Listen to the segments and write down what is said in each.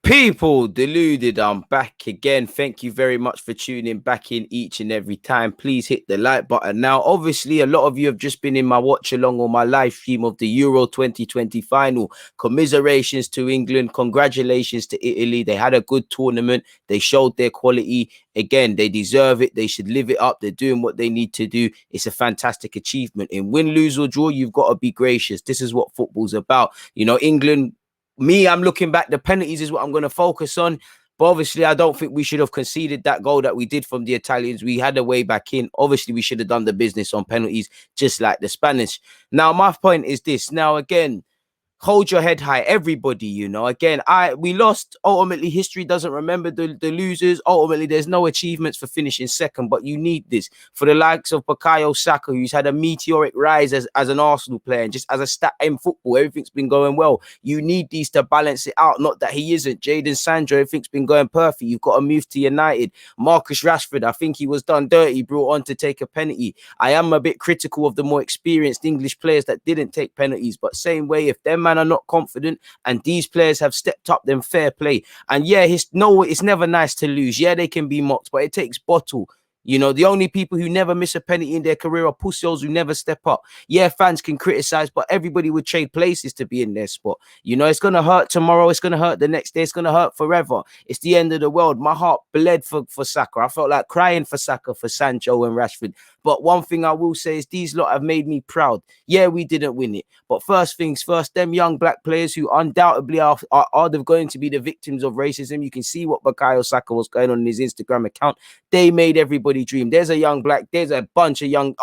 People deluded, I'm back again. Thank you very much for tuning back in each and every time. Please hit the like button. Now, obviously, a lot of you have just been in my watch along or my live stream of the Euro 2020 final. Commiserations to England. Congratulations to Italy. They had a good tournament. They showed their quality. Again, they deserve it. They should live it up. They're doing what they need to do. It's a fantastic achievement. In win, lose, or draw, you've got to be gracious. This is what football's about. England. I'm looking back. The penalties is what I'm going to focus on. But obviously, I don't think we should have conceded that goal that we did from the Italians. We had a way back in. Obviously, we should have done the business on penalties, just like the Spanish. Now, my point is this. Now, again, hold your head high, everybody. Again, we lost. Ultimately, history doesn't remember the losers. Ultimately, there's no achievements for finishing second, but you need this for the likes of Bukayo Saka, who's had a meteoric rise as an Arsenal player, and just as a stat in football, everything's been going well. You need these to balance it out. Not that he isn't. Jadon Sancho, everything's been going perfect. You've got to move to United. Marcus Rashford, I think he was done dirty, brought on to take a penalty. I am a bit critical of the more experienced English players that didn't take penalties, but same way, if them man are not confident and these players have stepped up, then fair play. And yeah, it's never nice to lose. Yeah, they can be mocked, but it takes bottle. The only people who never miss a penalty in their career are pussies who never step up. Yeah, fans can criticize, but everybody would trade places to be in their spot. It's going to hurt tomorrow. It's going to hurt the next day. It's going to hurt forever. It's the end of the world. My heart bled for Saka. I felt like crying for Saka, for Sancho and Rashford. But one thing I will say is these lot have made me proud. Yeah, we didn't win it. But first things first, them young black players who undoubtedly are going to be the victims of racism. You can see what Bukayo Saka was going on in his Instagram account. They made everybody dream. There's a bunch of young,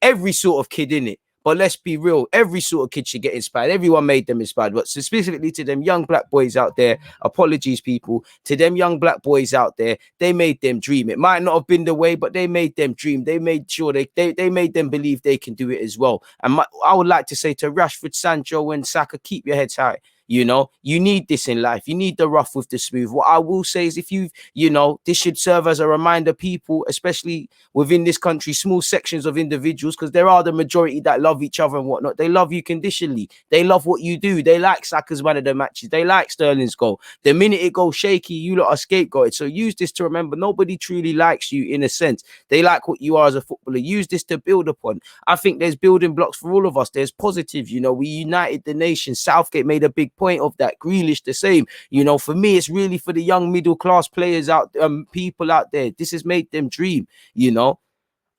every sort of kid in it. But let's be real, every sort of kid should get inspired. Everyone made them inspired. But specifically to them young black boys out there, apologies, people, to them young black boys out there, they made them dream. It might not have been the way, but they made them dream. They made sure they made them believe they can do it as well. And I would like to say to Rashford, Sancho, and Saka, keep your heads high. You need this in life. You need the rough with the smooth. What I will say is if this should serve as a reminder, people, especially within this country, small sections of individuals, because there are the majority that love each other and whatnot. They love you conditionally. They love what you do. They like Saka's man of the matches. They like Sterling's goal. The minute it goes shaky, you lot are scapegoated. So use this to remember nobody truly likes you in a sense. They like what you are as a footballer. Use this to build upon. I think there's building blocks for all of us. There's positive. We united the nation. Southgate made a big point of that. Grealish the same. For me, it's really for the young middle class players people out there. This has made them dream.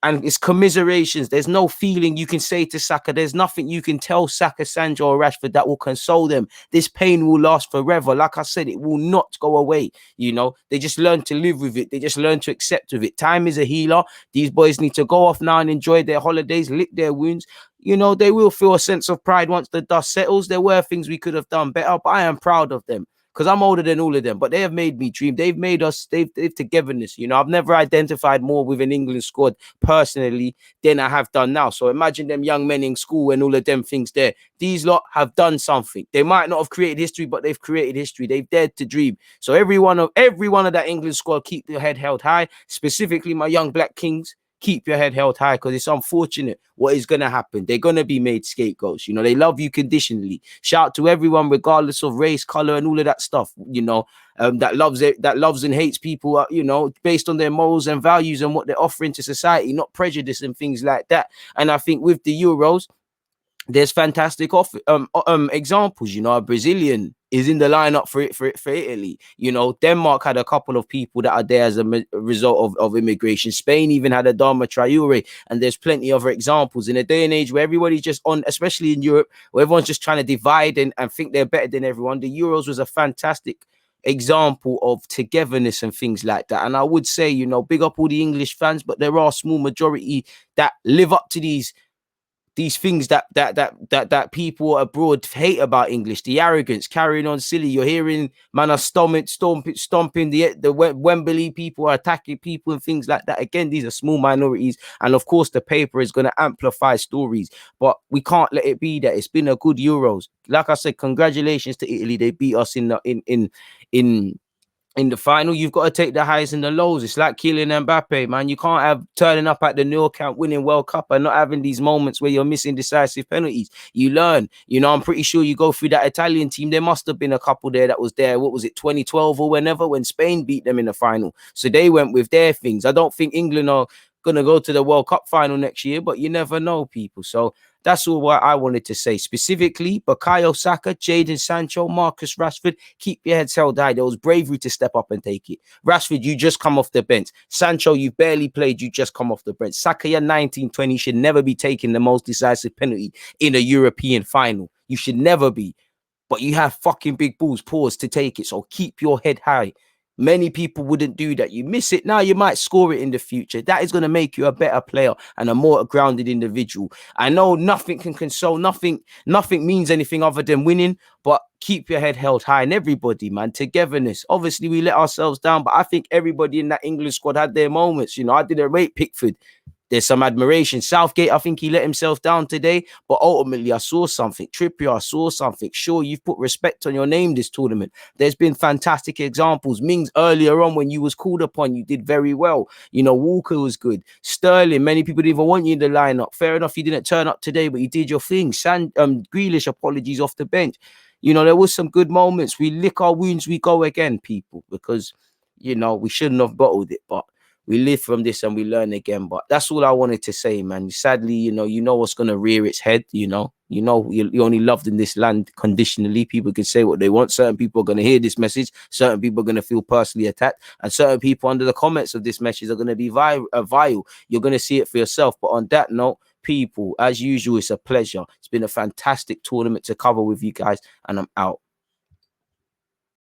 And it's commiserations. There's no feeling you can say to Saka. There's nothing you can tell Saka, Sancho, or Rashford that will console them. This pain will last forever. Like I said, it will not go away. They just learn to live with it. They just learn to accept with it. Time is a healer. These boys need to go off now and enjoy their holidays, lick their wounds. They will feel a sense of pride once the dust settles. There were things we could have done better, but I am proud of them. Because I'm older than all of them, but they have made me dream. They've made us, they've togetherness. I've never identified more with an England squad personally than I have done now. So imagine them young men in school and all of them things there. These lot have done something. They might not have created history, but they've created history. They've dared to dream. So every one of that England squad, keep your head held high. Specifically, my young black kings. Keep your head held high because it's unfortunate what is going to happen. They're going to be made scapegoats. They love you conditionally. Shout out to everyone, regardless of race, color, and all of that stuff, that loves it, that loves and hates people, based on their morals and values and what they're offering to society, not prejudice and things like that. And I think with the Euros, there's fantastic examples. A Brazilian is in the lineup for Italy. Denmark had a couple of people that are there as a result of immigration. Spain even had a Dama Traore, and there's plenty other examples in a day and age where everybody's just on, especially in Europe, where everyone's just trying to divide and think they're better than everyone. The Euros was a fantastic example of togetherness and things like that. And I would say, big up all the English fans, but there are a small majority that live up to these things that people abroad hate about English, the arrogance, carrying on silly. You're hearing man are stomping the Wembley, people are attacking people and things like that. Again, these are small minorities, and of course the paper is going to amplify stories, but we can't let it be that. It's been a good Euros. Like I said, congratulations to Italy. They beat us in in the final, you've got to take the highs and the lows. It's like Kylian Mbappe, man. You can't have turning up at the Nou Camp, winning World Cup, and not having these moments where you're missing decisive penalties. You learn. I'm pretty sure you go through that Italian team. There must have been a couple there that was there. What was it, 2012 or whenever, when Spain beat them in the final? So they went with their things. I don't think England are gonna go to the World Cup final next year, but you never know, people. So that's all what I wanted to say. Specifically, Bukayo Saka, Jadon Sancho, Marcus Rashford, keep your heads held high. There was bravery to step up and take it. Rashford, you just come off the bench. Sancho, you barely played. You just come off the bench. Saka, you're 19, 20, should never be taking the most decisive penalty in a European final. You should never be. But you have fucking big balls, pause, to take it. So keep your head high. Many people wouldn't do that. You miss it now, you might score it in the future. That is going to make you a better player and a more grounded individual. I know nothing can console, nothing means anything other than winning, but keep your head held high. And everybody, man, togetherness. Obviously, we let ourselves down, but I think everybody in that England squad had their moments. I didn't rate Pickford. There's some admiration. Southgate, I think he let himself down today, but ultimately I saw something. Trippier, I saw something. Sure, you've put respect on your name this tournament. There's been fantastic examples. Mings, earlier on when you was called upon, you did very well. Walker was good. Sterling, many people didn't even want you in the lineup. Fair enough, you didn't turn up today, but you did your thing. Grealish, apologies off the bench. There was some good moments. We lick our wounds, we go again, people, because, we shouldn't have bottled it, but we live from this and we learn again. But that's all I wanted to say, man. Sadly, you know what's going to rear its head. You're only loved in this land conditionally. People can say what they want. Certain people are going to hear this message. Certain people are going to feel personally attacked. And certain people under the comments of this message are going to be vile. You're going to see it for yourself. But on that note, people, as usual, it's a pleasure. It's been a fantastic tournament to cover with you guys. And I'm out.